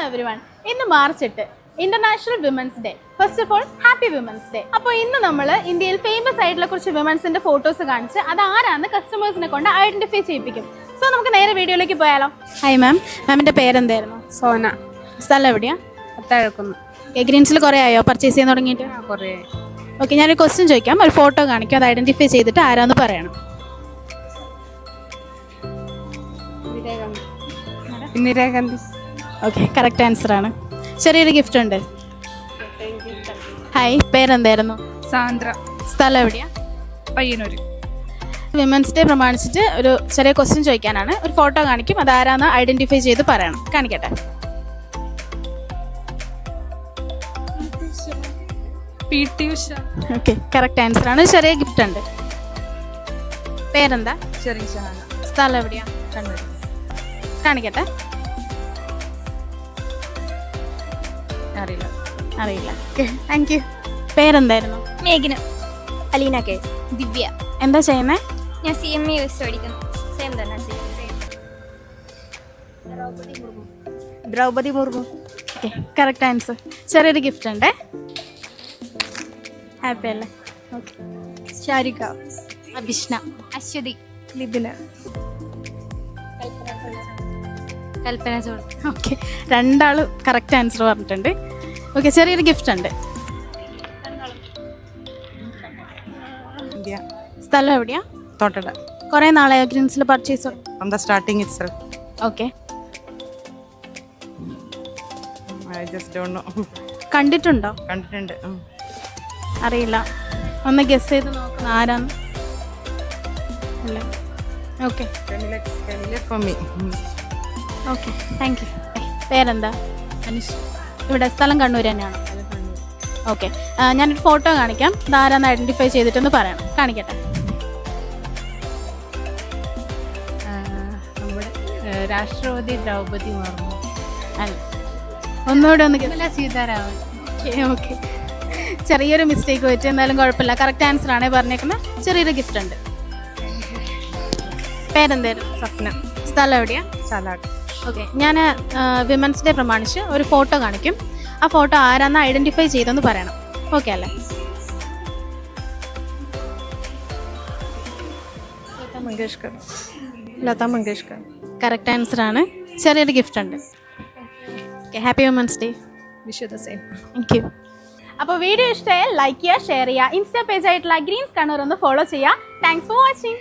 everyone. ഇന്ന് March 8 international women's day. First of all happy women's day. അപ്പോൾ ഇന്ന് നമ്മൾ ഇന്ത്യയിൽ ഫേമസ് ആയിട്ടുള്ള കുറച്ച് വിമൻസിന്റെ ഫോട്ടോസ് കാണിച്ച് അത് ആരാന്ന് കസ്റ്റമേഴ്സിനെ കൊണ്ട് ഐഡന്റിഫൈ ചെയ്യിപ്പിക്കും. സോ നമുക്ക് നേരെ വീഡിയോയിലേക്ക് പോയാലോ. ഹായ് മാം, മാമിന്റെ പേരെന്തായിരുന്നു? സോന. സ്ഥലം എവിടെയാ? അത്താഴക്കുന്നു. ഗ്രീൻസിൽ കുറേ ആയോ പർച്ചേസ് ചെയ്യാൻ തുടങ്ങിയിട്ട്? കുറേ. ഓക്കെ, ഞാനൊരു ക്വസ്റ്റ്യൻ ചോദിക്കാം, ഒരു ഫോട്ടോ കാണിക്കും, അത് ഐഡന്റിഫൈ ചെയ്തിട്ട് ആരാന്ന് പറയണം. ഇന്ദിരാഗാന്ധി. ഓക്കെ, കറക്റ്റ് ആൻസർ ആണ്. ചെറിയൊരു ഗിഫ്റ്റ് ഉണ്ട്. ഹായ്, പേരെന്തായിരുന്നു? സാന്ദ്ര. സ്ഥലം എവിടെയാ? പയ്യന്നൂർ. വിമൻസ് ഡേ പ്രമാണിച്ചിട്ട് ഒരു ചെറിയ ക്വസ്റ്റ്യൻ ചോദിക്കാനാണ്. ഒരു ഫോട്ടോ കാണിക്കും, അത് ആരാന്ന് ഐഡന്റിഫൈ ചെയ്ത് പറയണം. കാണിക്കട്ടെ. PT Usha. Okay, correct answer ആണ്. ചെറിയ ഗിഫ്റ്റ് ഉണ്ട്. പേരെന്താ? ചെറിയ ഷഹാന. സ്ഥലം എവിടെയാ? കണ്ണൂർ. കാണിക്കട്ടെ. അറിയില്ല. Okay, thank you. പേരെന്തായിരുന്നു? മേഘന. അലീന കേസ്. ദിവ്യ. എന്താ ചെയ്യുന്നേ? ഞാൻ CMA പഠിക്കുന്നു. സെയിം തന്നെ. Draupadi Murmu. Okay, correct answer. ചെറിയൊരു ഗിഫ്റ്റ് ഉണ്ട്. ഹാപ്പി അല്ലേ? ഓക്കെ. ശാരിക. അഭിഷ്ണ. അശ്വതി. ലിബിന. കൽപ്പന ചോൾ. ഓക്കെ, രണ്ടാളും കറക്റ്റ് ആൻസർ പറഞ്ഞിട്ടുണ്ട്. ഓക്കെ, ചെറിയൊരു ഗിഫ്റ്റ് ഉണ്ട്. India. സ്ഥലം എവിടെയാ? Total. കുറേ നാളെയോ ഗ്രീൻസിൽ purchase? From the starting itself. Okay. I just don't know. കണ്ടിട്ടുണ്ടോ? കണ്ടിട്ടുണ്ട്. അറിയില്ല. ഒന്ന് ഗസ് ചെയ്ത് നോക്കണം ആരാന്ന്. അല്ല. Okay. For me. Okay, thank U. പേരെന്താ? അനിഷ്. ഇവിടെ സ്ഥലം കണ്ണൂർ തന്നെയാണോ? ഓക്കെ, ഞാനൊരു ഫോട്ടോ കാണിക്കാം, ഇതാരാന്ന് ഐഡന്റിഫൈ ചെയ്തിട്ടൊന്ന് പറയണം. കാണിക്കട്ടെ. നമ്മുടെ രാഷ്ട്രപതി ദ്രൗപദി മുർമു. അല്ല, ഒന്നുകൂടെ ഒന്ന് ഗസ്. സീതാരാമൻ. ഓക്കെ, ചെറിയൊരു മിസ്റ്റേക്ക് പറ്റി, എന്തായാലും കുഴപ്പമില്ല. കറക്റ്റ് ആൻസർ ആണ് പറഞ്ഞേക്കുന്നത്. ചെറിയൊരു ഗിഫ്റ്റ് ഉണ്ട്. പേരെന്തായിരുന്നു? സ്വപ്ന. സ്ഥലം എവിടെയാ? ചാലാട്. ഓക്കെ, ഞാൻ വിമൻസ് ഡേ പ്രമാണിച്ച് ഒരു ഫോട്ടോ കാണിക്കും, ആ ഫോട്ടോ ആരാന്ന് ഐഡന്റിഫൈ ചെയ്തെന്ന് പറയണം. ഓക്കെ അല്ലേ? ലതാ മങ്കേഷ്കർ. കറക്റ്റ് ആൻസർ ആണ്. ചെറിയൊരു ഗിഫ്റ്റ് ഉണ്ട്. Okay, happy women's day. Vishu the same. Thank you. അപ്പോൾ വീഡിയോ ഇഷ്ടമായാൽ ലൈക്ക് ചെയ്യുക, ഷെയർ ചെയ്യുക. ഇൻസ്റ്റാ പേജ് ആയിട്ടുള്ള ഗ്രീൻസ് കണ്ണൂർ ഒന്ന് ഫോളോ ചെയ്യുക. Thanks for watching.